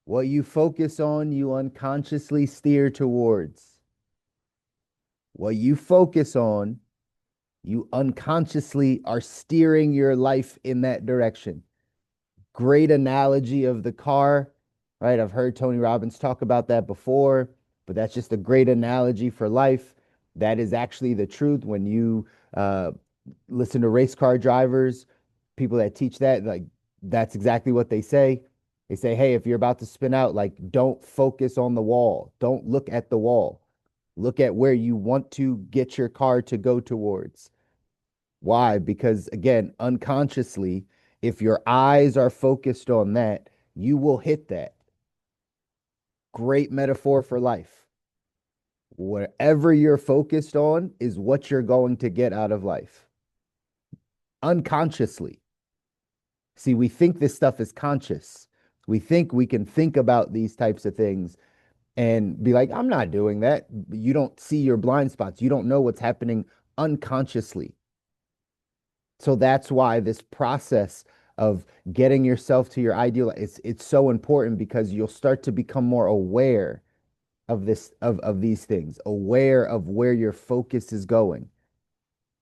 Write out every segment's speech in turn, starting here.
What you focus on, you unconsciously steer towards. What you focus on, you unconsciously are steering your life in that direction. Great analogy of the car, right? I've heard Tony Robbins talk about that before, but that's just a great analogy for life. That is actually the truth. When you uh, listen to race car drivers, people that teach that, like that's exactly what they say. They say, hey, if you're about to spin out, like don't focus on the wall. Don't look at the wall. Look at where you want to get your car to go towards. Why? Because again, unconsciously, if your eyes are focused on that, you will hit that. Great metaphor for life. Whatever you're focused on is what you're going to get out of life unconsciously. See, we think this stuff is conscious. We think we can think about these types of things and be like, I'm not doing that. You don't see your blind spots. You don't know what's happening unconsciously. So that's why this process of getting yourself to your ideal, it's so important because you'll start to become more aware of these things, aware of where your focus is going,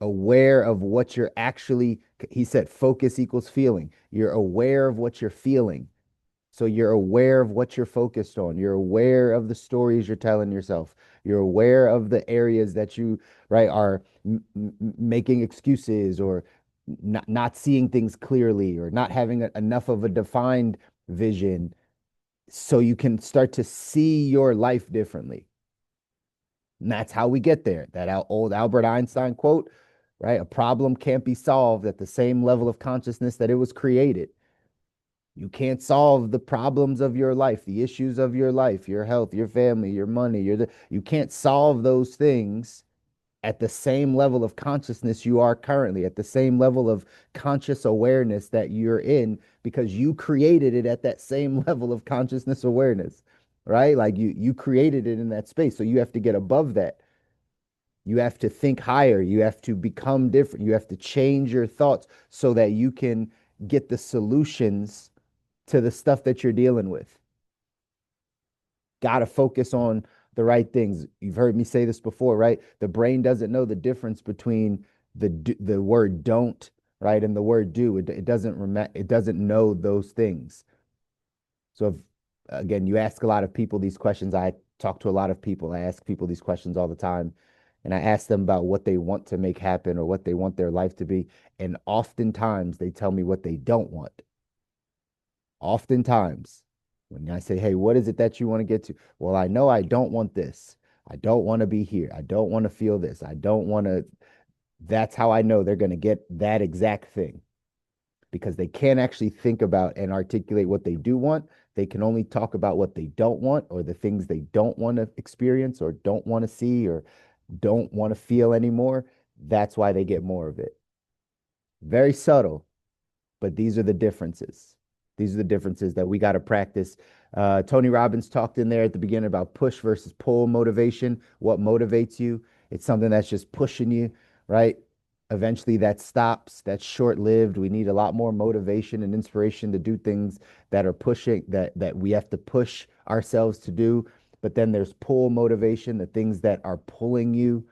aware of what you're actually, he said, focus equals feeling. You're aware of what you're feeling. So you're aware of what you're focused on. You're aware of the stories you're telling yourself. You're aware of the areas that you, right, are making excuses or not seeing things clearly or not having enough of a defined vision so you can start to see your life differently. And that's how we get there. That old Albert Einstein quote, right? A problem can't be solved at the same level of consciousness that it was created. You can't solve the problems of your life, the issues of your life, your health, your family, your money, you can't solve those things at the same level of consciousness you are currently, at the same level of conscious awareness that you're in, because you created it at that same level of consciousness awareness, right? Like you created it in that space. So you have to get above that. You have to think higher. You have to become different. You have to change your thoughts so that you can get the solutions to the stuff that you're dealing with. Got to focus on the right things. You've heard me say this before, right? The brain doesn't know the difference between the word don't, right, and the word do. It doesn't know those things. So if, again, you ask a lot of people these questions. I talk to a lot of people. I ask people these questions all the time. And I ask them about what they want to make happen or what they want their life to be. And oftentimes they tell me what they don't want. Oftentimes, when I say, hey, what is it that you want to get to? Well, I know I don't want this. I don't want to be here. I don't want to feel this. I don't want to. That's how I know they're going to get that exact thing because they can't actually think about and articulate what they do want. They can only talk about what they don't want or the things they don't want to experience or don't want to see or don't want to feel anymore. That's why they get more of it. Very subtle, but these are the differences. These are the differences that we got to practice. Tony Robbins talked in there at the beginning about push versus pull motivation. What motivates you? It's something that's just pushing you, right? Eventually that stops. That's short-lived. We need a lot more motivation and inspiration to do things that are pushing that we have to push ourselves to do. But then there's pull motivation, the things that are pulling you,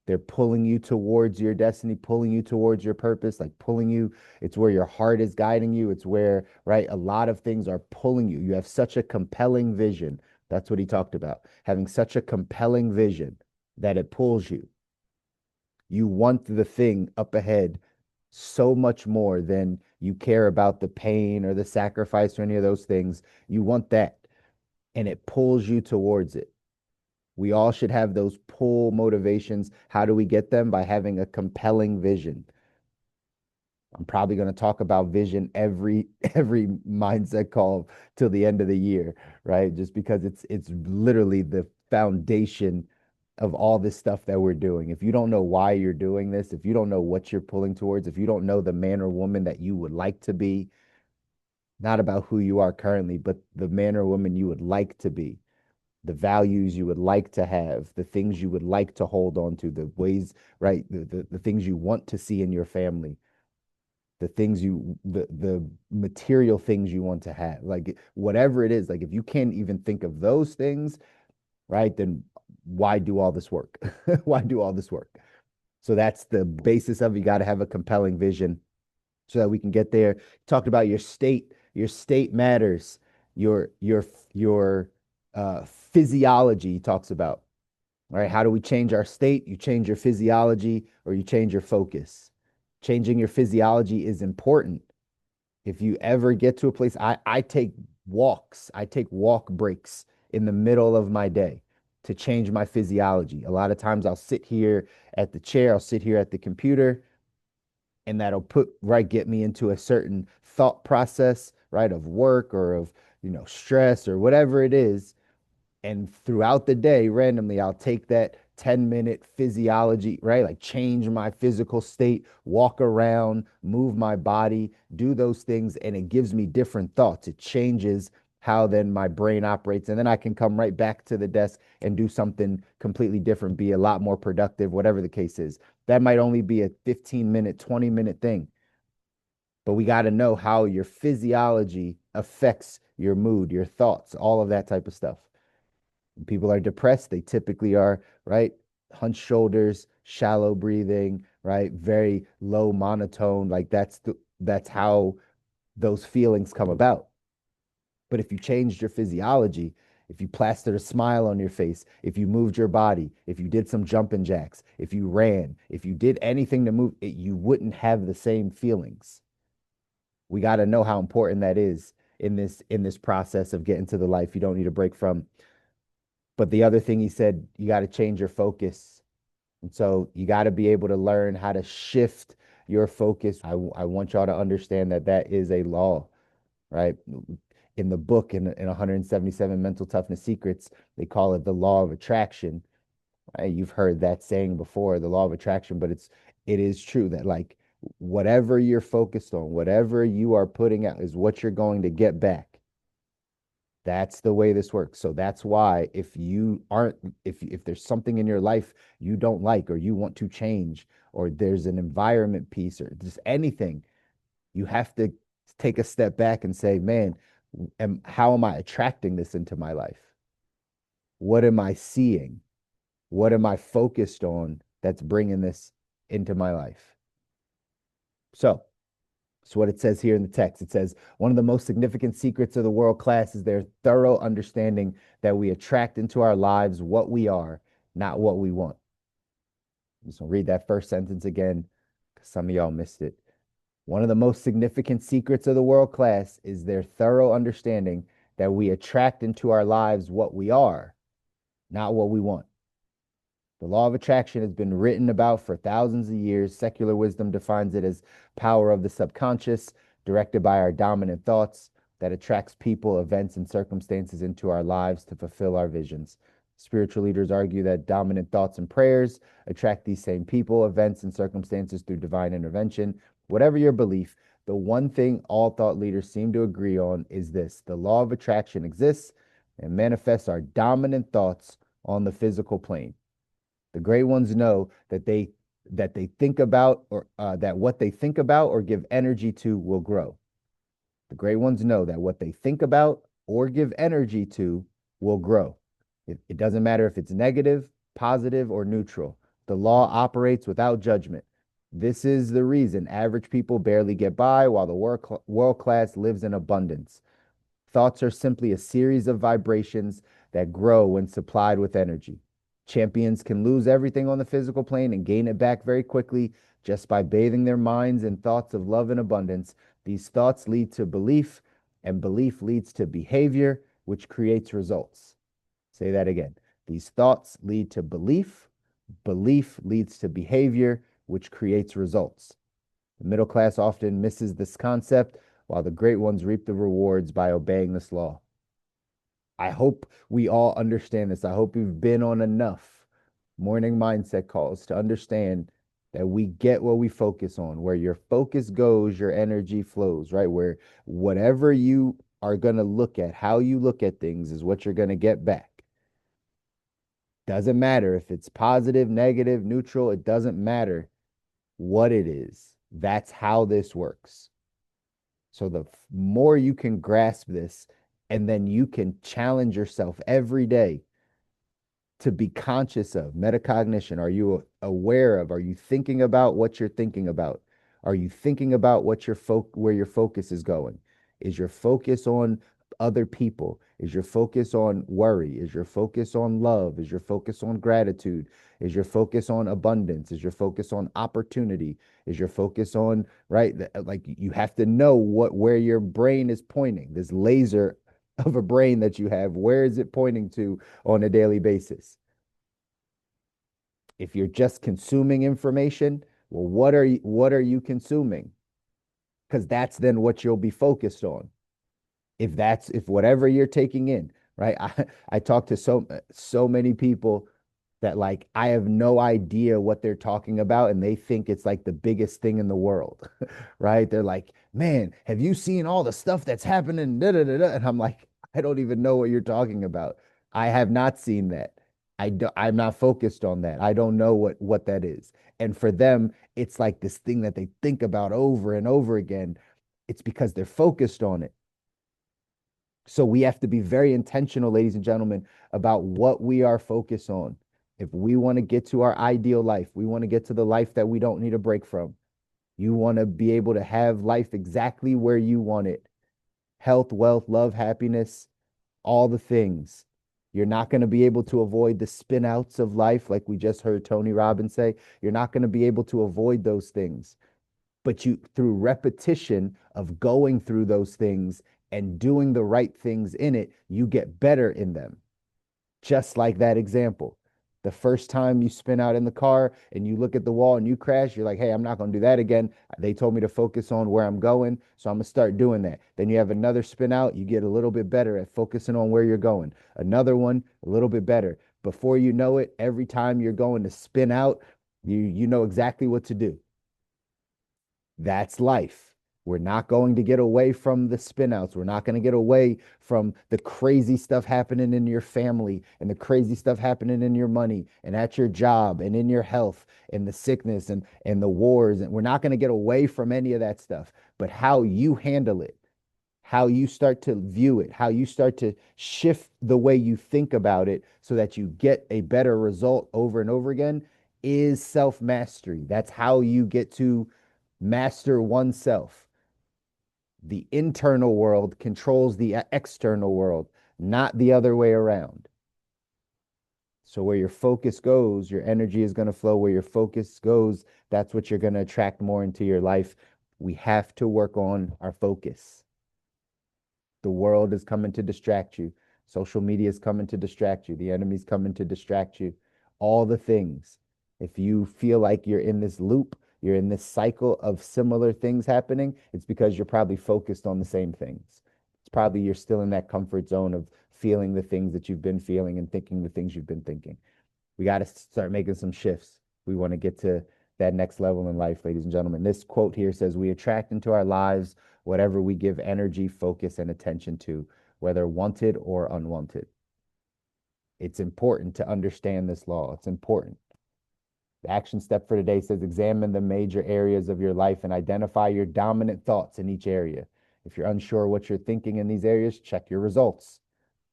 they're pulling you towards your destiny, pulling you towards your purpose, like pulling you. It's where your heart is guiding you. It's where, right, a lot of things are pulling you. You have such a compelling vision. That's what he talked about. Having such a compelling vision that it pulls you. You want the thing up ahead so much more than you care about the pain or the sacrifice or any of those things. You want that, and it pulls you towards it. We all should have those pull motivations. How do we get them? By having a compelling vision. I'm probably going to talk about vision every mindset call till the end of the year, right? Just because it's literally the foundation of all this stuff that we're doing. If you don't know why you're doing this, if you don't know what you're pulling towards, if you don't know the man or woman that you would like to be, not about who you are currently, but the man or woman you would like to be, the values you would like to have, the things you would like to hold on to, the ways, right? The things you want to see in your family. the material things you want to have, like whatever it is. Like if you can't even think of those things, right, then why do all this work? Why do all this work? So that's the basis of it. You got to have a compelling vision so that we can get there. Talked about your state. Your state matters. Your physiology he talks about. All right, how do we change our state? You change your physiology or you change your focus. Changing your physiology is important. If you ever get to a place, I take walks, I take walk breaks in the middle of my day to change my physiology. A lot of times I'll sit here at the chair, I'll sit here at the computer, and that'll get me into a certain thought process, right, of work or of, stress or whatever it is. And throughout the day, randomly, I'll take that 10-minute physiology, right? Like change my physical state, walk around, move my body, do those things. And it gives me different thoughts. It changes how then my brain operates. And then I can come right back to the desk and do something completely different, be a lot more productive, whatever the case is. That might only be a 15-minute, 20-minute thing. But we got to know how your physiology affects your mood, your thoughts, all of that type of stuff. When people are depressed, they typically are, right? Hunched shoulders, shallow breathing, right? Very low monotone. Like that's how those feelings come about. But if you changed your physiology, if you plastered a smile on your face, if you moved your body, if you did some jumping jacks, if you ran, if you did anything to move it, you wouldn't have the same feelings. We got to know how important that is in this process of getting to the life you don't need a break from. But the other thing he said, you got to change your focus. And so you got to be able to learn how to shift your focus. I want y'all to understand that that is a law, right? In the book, in 177 Mental Toughness Secrets, they call it the law of attraction. Right? You've heard that saying before, the law of attraction, but it is true that like whatever you're focused on, whatever you are putting out is what you're going to get back. That's the way this works. So that's why if there's something in your life you don't like or you want to change, or there's an environment piece or just anything, you have to take a step back and say, man, how am I attracting this into my life? What am I seeing? What am I focused on that's bringing this into my life? So it's what it says here in the text. It says, one of the most significant secrets of the world class is their thorough understanding that we attract into our lives what we are, not what we want. I'm just going to read that first sentence again because some of y'all missed it. One of the most significant secrets of the world class is their thorough understanding that we attract into our lives what we are, not what we want. The law of attraction has been written about for thousands of years. Secular wisdom defines it as power of the subconscious, directed by our dominant thoughts, that attracts people, events, and circumstances into our lives to fulfill our visions. Spiritual leaders argue that dominant thoughts and prayers attract these same people, events, and circumstances through divine intervention. Whatever your belief, the one thing all thought leaders seem to agree on is this: the law of attraction exists and manifests our dominant thoughts on the physical plane. The great ones know that they think about or that what they think about or give energy to will grow. The great ones know that what they think about or give energy to will grow. It doesn't matter if it's negative, positive, or neutral. The law operates without judgment. This is the reason average people barely get by while the world class lives in abundance. Thoughts are simply a series of vibrations that grow when supplied with energy. Champions can lose everything on the physical plane and gain it back very quickly just by bathing their minds in thoughts of love and abundance. These thoughts lead to belief, and belief leads to behavior, which creates results. Say that again. These thoughts lead to belief, belief leads to behavior, which creates results. The middle class often misses this concept, while the great ones reap the rewards by obeying this law. I hope we all understand this. I hope you've been on enough morning mindset calls to understand that we get what we focus on. Where your focus goes, your energy flows, right? Where whatever you are going to look at, how you look at things is what you're going to get back. Doesn't matter if it's positive, negative, neutral, it doesn't matter what it is. That's how this works. So the more you can grasp this, and then you can challenge yourself every day to be conscious of metacognition. Are you aware of? Are you thinking about what you're thinking about? Are you thinking about what where your focus is going? Is your focus on other people? Is your focus on worry? Is your focus on love? Is your focus on gratitude? Is your focus on abundance? Is your focus on opportunity? Is your focus on, right? Like you have to know where your brain is pointing. This laser of a brain that you have, where is it pointing to on a daily basis? If you're just consuming information, well, what are you consuming? Because that's then what you'll be focused on. If whatever you're taking in, right? I talk to so many people that like I have no idea what they're talking about and they think it's like the biggest thing in the world, right? They're like, "Man, have you seen all the stuff that's happening?" Da, da, da, da. And I'm like, "I don't even know what you're talking about. I have not seen that. I'm not focused on that. I don't know what that is." And for them, it's like this thing that they think about over and over again. It's because they're focused on it. So we have to be very intentional, ladies and gentlemen, about what we are focused on. If we want to get to our ideal life, we want to get to the life that we don't need a break from. You want to be able to have life exactly where you want it. Health, wealth, love, happiness, all the things. You're not going to be able to avoid the spin outs of life, like we just heard Tony Robbins say. You're not going to be able to avoid those things, but you through repetition of going through those things and doing the right things in it, you get better in them. Just like that example. The first time you spin out in the car and you look at the wall and you crash, you're like, "Hey, I'm not going to do that again. They told me to focus on where I'm going, so I'm going to start doing that." Then you have another spin out, you get a little bit better at focusing on where you're going. Another one, a little bit better. Before you know it, every time you're going to spin out, you know exactly what to do. That's life. We're not going to get away from the spinouts. We're not going to get away from the crazy stuff happening in your family and the crazy stuff happening in your money and at your job and in your health and the sickness and the wars. And we're not going to get away from any of that stuff. But how you handle it, how you start to view it, how you start to shift the way you think about it so that you get a better result over and over again is self mastery. That's how you get to master oneself. The internal world controls the external world, not the other way around. So where your focus goes, your energy is going to flow. Where your focus goes, that's what you're going to attract more into your life. We have to work on our focus. The world is coming to distract you. Social media is coming to distract you. The enemy's coming to distract you. All the things. If you feel like you're in this loop, you're in this cycle of similar things happening, it's because you're probably focused on the same things. It's probably you're still in that comfort zone of feeling the things that you've been feeling and thinking the things you've been thinking. We got to start making some shifts. We want to get to that next level in life, ladies and gentlemen. This quote here says, "We attract into our lives whatever we give energy, focus, and attention to, whether wanted or unwanted." It's important to understand this law. It's important. The action step for today says, examine the major areas of your life and identify your dominant thoughts in each area. If you're unsure what you're thinking in these areas, check your results.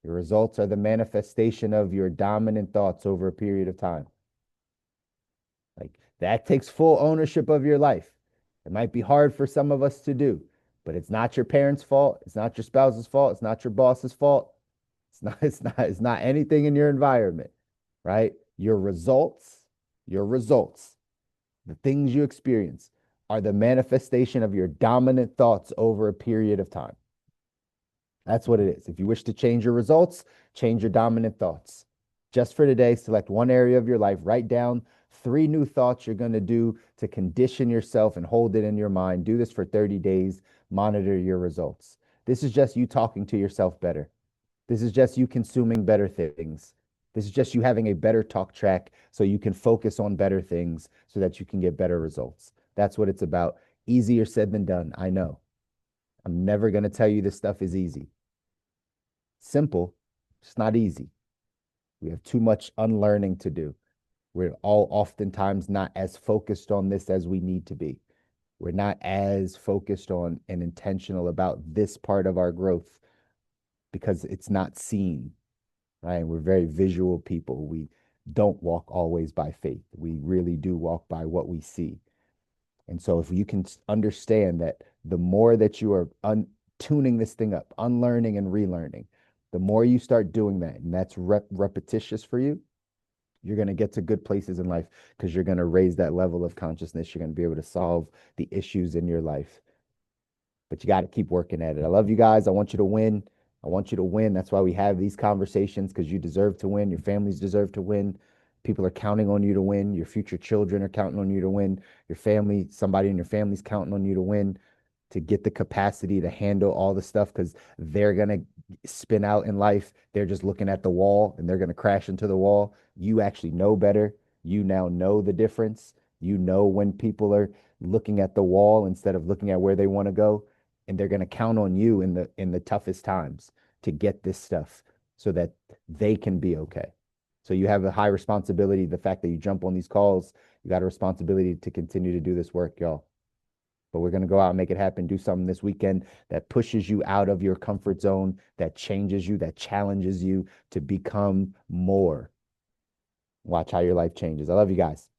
Your results are the manifestation of your dominant thoughts over a period of time. Like that takes full ownership of your life. It might be hard for some of us to do, but it's not your parents' fault. It's not your spouse's fault. It's not your boss's fault. It's not anything in your environment, right? Your results, the things you experience are the manifestation of your dominant thoughts over a period of time. That's what it is. If you wish to change your results, change your dominant thoughts. Just for today, select one area of your life, write down 3 new thoughts you're going to do to condition yourself and hold it in your mind. Do this for 30 days, monitor your results. This is just you talking to yourself better. This is just you consuming better things. This is just you having a better talk track so you can focus on better things so that you can get better results. That's what it's about. Easier said than done. I know. I'm never going to tell you this stuff is easy. Simple, it's not easy. We have too much unlearning to do. We're all oftentimes not as focused on this as we need to be. We're not as focused on and intentional about this part of our growth because it's not seen, right? We're very visual people. We don't walk always by faith. We really do walk by what we see. And so if you can understand that the more that you are tuning this thing up, unlearning and relearning, the more you start doing that, and that's repetitious for you, you're going to get to good places in life because you're going to raise that level of consciousness. You're going to be able to solve the issues in your life. But you got to keep working at it. I love you guys. I want you to win. I want you to win. That's why we have these conversations because you deserve to win. Your families deserve to win. People are counting on you to win. Your future children are counting on you to win. Your family, somebody in your family's counting on you to win, to get the capacity to handle all the stuff because they're going to spin out in life. They're just looking at the wall and they're going to crash into the wall. You actually know better. You now know the difference. You know when people are looking at the wall instead of looking at where they want to go, and they're going to count on you in the toughest times to get this stuff so that they can be okay. So you have a high responsibility. The fact that you jump on these calls, you got a responsibility to continue to do this work, y'all. But we're going to go out and make it happen. Do something this weekend that pushes you out of your comfort zone, that changes you, that challenges you to become more. Watch how your life changes. I love you guys.